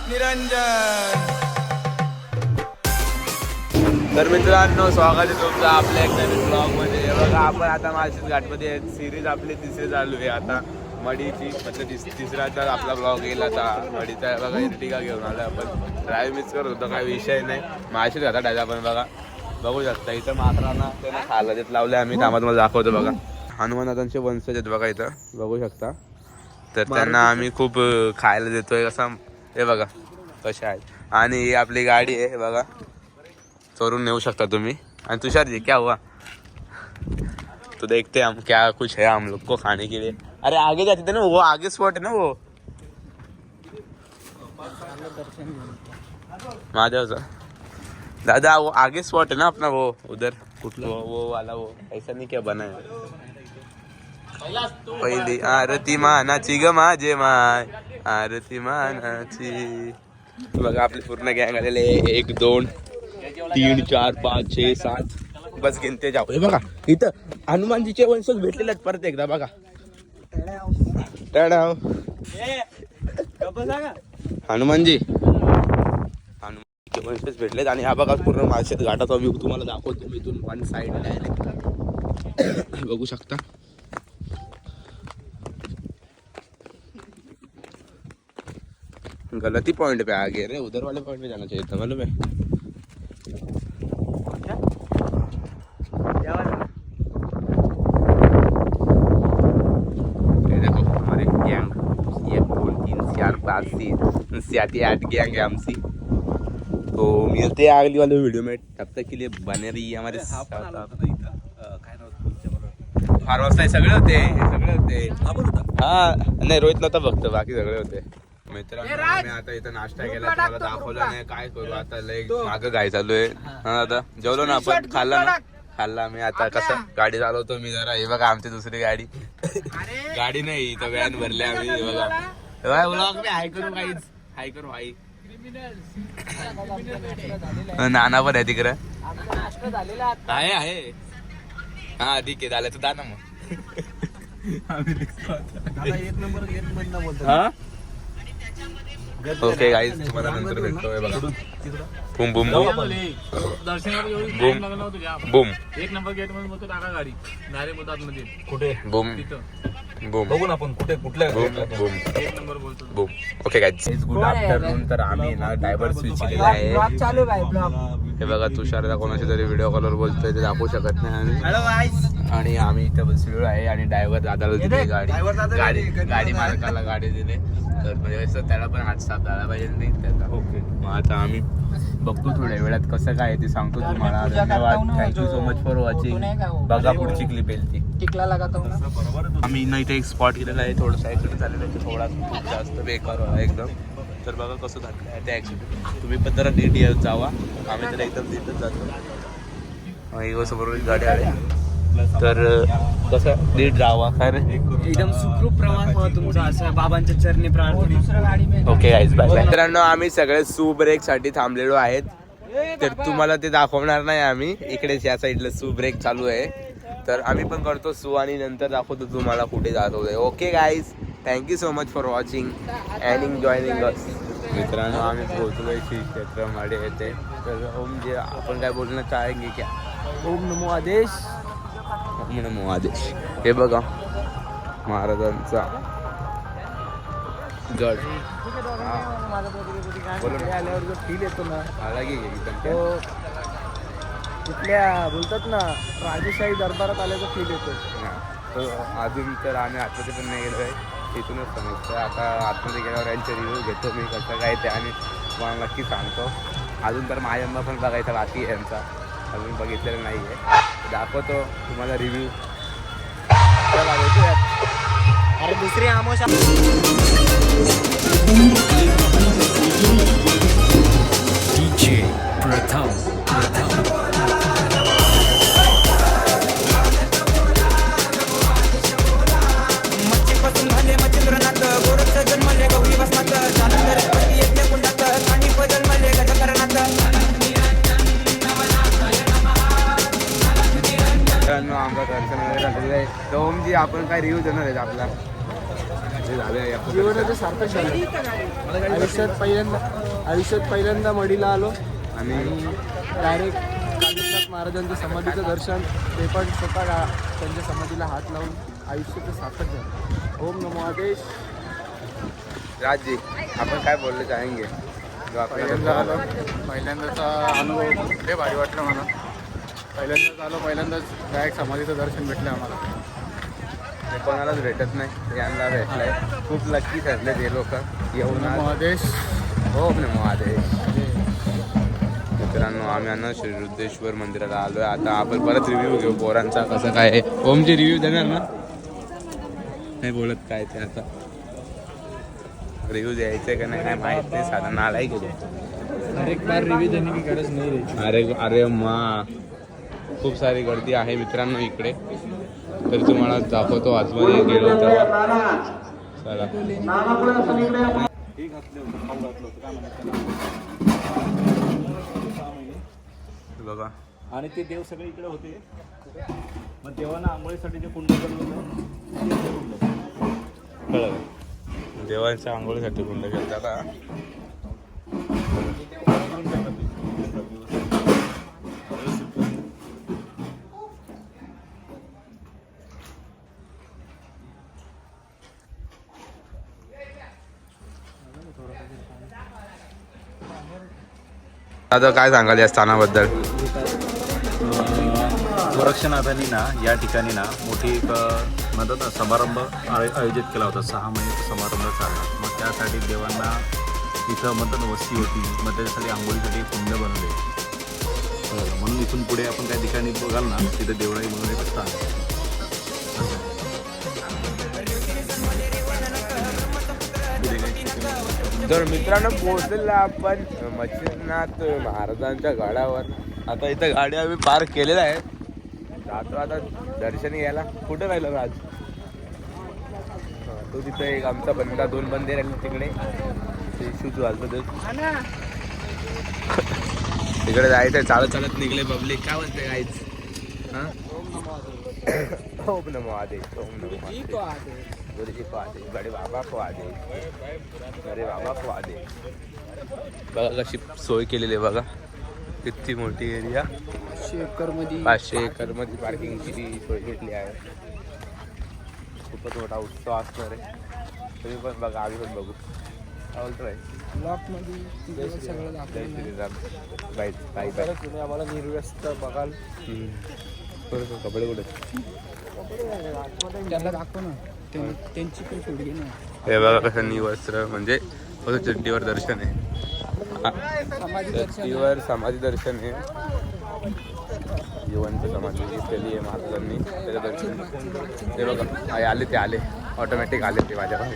निरंजन. तर मित्रांनो, स्वागत आहे तुमचं आपल्या एक नवीन ब्लॉगमध्ये. बघा, आपण आता माळशेज घाटमध्ये एक सिरीज आपली तिसरी चालू आहे आता मडीची. मतलब तिसऱ्याचा आपला ब्लॉग येईल आता मडीचा. बघा, इर्टिगा घेऊन आला आपण. ड्राईव्ह मिस करत होतो, काही विषय नाही. माळशेज घाटात आहे आपण. बघा, बघू शकता इथं मात्रांना त्यांना खायला देत लावले आम्ही. थांबा तुम्हाला दाखवतो. बघा, हनुमानाथांचे वंशज आहेत बघा इथं, बघू शकता. तर त्यांना आम्ही खूप खायला देतोय. कसं हे बघा कशा आहेत. आणि ही आपली गाडी आहे बघा, चोरून नेऊ शकता तुम्ही. आणि तुषार जी क्या हुआ, तो देखते हम क्या कुछ है हम लोग को खाने के लिए. अरे आगे जाते थे ना, वो आगे स्पॉट है ना वो महादेवचा. दादा वो आगे स्पॉट है ना अपना, वो उधर वो वाला, वो ऐसा नहीं क्या बना है. पहिली आरती मानाची ग माझे माय, आरती मानाची. बघा, आपली पूर्ण गँग आलेले 1 2 3 4 5 6 7 बस गिनते जाऊ. हे बघा, इथं हनुमानजीचे वंशज भेटलेले आहेत परत एकदा. बघा, हनुमानजी वंशज भेटलेत. आणि हा बघा पूर्ण माळशेज घाटाचा व्ह्यू तुम्हाला दाखवतो मी इथून वन साइड डायरेक्ट. बघू शकता. गलती पॉइंट पे आ गए रे, उधर वाले पॉइंट पे जाना चाहिए था. मालूम है. ये देखो हमारी गैंग, 1 2 3 4 5 6 7 8 गैंग है आमची. तो मिलते हैं अगली वाले वीडियो में. तब तक के लिए बने रहिए हमारे साथ. फार सगळे होते. हा नाही, रोहित नव्हता फक्त, बाकी सगळे होते. मित्रांनो, आम्ही आता इथं नाश्ता केला, तुम्हाला दाखवला नाही. काय करू आता, लय मागं गाय चालू आहे. हा आता जेवलो ना आपण, खाल्ला मी. आता कसं गाडी चालवतो मी जरा. हे बघा आमची दुसरी गाडी. गाडी नाही, इथं व्हॅन भरले आम्ही. हे बघा ब्लॉग मी हाय करू, काहीच हाय करू. हाय नाना पण आहे तिकडं. आहे हा ठीक आहे, झालं तर दा ना मग. हा ओके गाईज, तुम्हाला नंतर भेटतोय. बघा, boom boom boom boom. 1 number gate मध्ये मग टाका गाडी डायरेक्ट होतात मध्ये. कुठे बूम बूम बघू ना आपण कुठल्या बूम बूम 1 नंबर बोलतो. Boom. Okay guys, good afternoon. तर आम्ही ना ड्रायव्हर स्विच केलेला आहे. हे बघा, तुषारला कोणाशी तरी व्हिडिओ कॉलवर बोलतोय, ते दाखवू शकत नाही आम्ही. आणि आम्ही इथं बसलेलो आहे. आणि ड्रायव्हर दादाला दिली गाडी मालकाला गाडी दिली. तर म्हणजे कसं त्याला पण हात साफ झाला पाहिजे नाही त्याचा. ओके, मग आता आम्ही बघतो थोड्या वेळात कसं काय ते सांगतो तुम्हाला. धन्यवाद, thank you so much for watching. बघा पुढची क्लिप येईल ती. आम्ही इथे एक स्पॉट केलेला आहे, थोडंसं ॲक्सिडेंट झालेलं आहे. थोडा खूप जास्त बेकार व्हावा एकदम. तर बघा कसं झालं आहे ते ॲक्सिडेंट. तुम्ही पण जरा नीट येत जावा. आम्ही तर एकदम नीटच जातो. समोर गाडी आली तर कसं नीट जावा. काय रे, एकदम सुखरूप प्रवास व्हावा तुमचा, असं बाबांच्या चरणी प्रार्थना. Okay guys, bye bye. मित्रांनो, आम्ही सगळे सू ब्रेक साठी थांबलेलो आहेत. तर तुम्हाला ते दाखवणार नाही आम्ही. इकडेच या साईडला सू ब्रेक चालू आहे. तर आम्ही पण करतो सू आणि नंतर दाखवतो तुम्हाला कुठे जात होते. Okay guys, thank you so much for watching and joining us. मित्रांनो, आम्ही पोहोचलोय श्री क्षेत्र माडे येथे. तर ओम जे आपण काय बोलणं चाहेंगे क्या. ओम नमो आदेश. ओम नमो आदेश. हे बघा महाराजांचा गड. आल्यावर जो फील येतो ना, अलग ही एकदम. तो कुठल्या बोलतात ना, राजेशाही दरबारात आल्याचा फील येतो. तो अजून तर आम्ही आतमध्ये पण नाही गेलो आहे, इथूनच समजतं. आता आतमध्ये गेल्यावर यांचे रिव्ह्यू घेतो मी कसं काय ते, आणि तुम्हाला नक्की सांगतो. अजून तर माझ्यांना पण बघायचा बाकी आहे यांचा, अजून बघितलेलं नाही आहे. दाखवतो तुम्हाला रिव्ह्यू. चला भेटूयात. अरे दुसरी आमोशा प्रथम मच्छीपासून झाले मच्छिंद्रनाथ, गोरखचा जन्मले गौरी बसनाथ, जालंधर पती यज्ञ कुंडात, खाणी जन्मले गजकरनाथ. आमचं दर्शन वगैरे झालेलं आहे. तर ओमजी आपण काय रिव्ह्यू देणार आहेत आपला. हे झालं या जीवनाचं सार्थक झालं. आयुष्यात पहिल्यांदा मडीला आलो आणि डायरेक्ट कालीनाथ महाराजांचं समाधीचं दर्शन, ते पण स्वतः त्यांच्या समाधीला हात लावून आयुष्याचं सार्थक झालं. ओम नमो आदेश. राजजी आपण काय बोललं चाहेंगे पहिल्यांदाचा अनुभव लय भारी वाटलं मला. पहिल्यांदाच डायरेक्ट समाधीचं दर्शन भेटलं आम्हाला. हे कोणालाच भेटत नाही, यांना भेटलंय. खूप लकी ठरले ते लोक येऊन आज. आदेश. ओम नमो आदेश. मित्रांनो आम्ही ना श्री रुद्रेश्वर मंदिराला आलो आहे. आता आपण परत रिव्ह्यू घेऊ पोरांचा कसं काय आहे. ओमचे रिव्ह्यू देणार ना, नाही बोलत काय ते आता रिव्ह्यू द्यायचं का नाही काय माहीत नाही. साधा नालाही गेलो. एक बार रिव्ह्यू देणे की गरज नाही रे. अरे अरे मा खूप सारी गर्दी आहे मित्रांनो इकडे. तर तुम्हाला दाखवतो आतमध्ये गेलो तेव्हा. चला बघा. आणि ते देव सगळे इकडे होते. मग देवांना आंघोळीसाठी जे कुंड बनवलं कळलं. देवांच्या आंघोळीसाठी कुंड घेतला का. आता काय सांगाल या स्थानाबद्दल. गोरक्षनाथांनी ना या ठिकाणी ना मोठी एक म्हणतात ना समारंभ आयोजित केला होता. 6 महिन्याचा समारंभ चालला. मग त्यासाठी देवांना इथं म्हणतात वस्ती होती. मग त्याच्यासाठी आंघोळीसाठी कुंड बनवले. म्हणून इथून पुढे आपण काही ठिकाणी बघाल ना तिथे देवळाई म्हणून एक स्थान. तर मित्रांनो पोहोचलेला आपण मच्छिंद्रनाथ महाराजांच्या गडावर. आता इथं गाडी आम्ही पार्क केलेल्या आहे. जातो आता दर्शन घ्यायला. कुठे राहिलं राज. तो तिथे एक आमचा बंदा 2 बंदे राहिले तिकडे. ते शूज घालतो ते तिकडे जायचं. चालत चालत निघले पब्लिक. काय बोलते काहीच. हां ओम नमो आदेश. ओम नमो आदेश. गुरुजी को आदेश. बडे बाबा को आदेश. अरे बाबा को आदेश. बघा कशी सोय केलेली आहे बघा. किती मोठी एरिया. 500 एकरमध्ये पार्किंगची सोय घेतली आहे. खूपच मोठा उत्सव असणार आहे. तुम्ही पण बघा, आम्ही पण बघू. बोलतोय तुम्ही आम्हाला निर्व्यस्त बघाल. कपडे कुठे त्यांना दाखव ना, त्यांची पण सोडली ना. हे बघा कसं निवस्त्र म्हणजे फक्त चड्डीवर दर्शन आहे. चड्डीवर समाधी दर्शन आहे. जिवंत समाधी केली आहे महाराजांनी. त्याचं दर्शन हे बघा. आले ते आले ऑटोमॅटिक आले ते माझ्याकडे.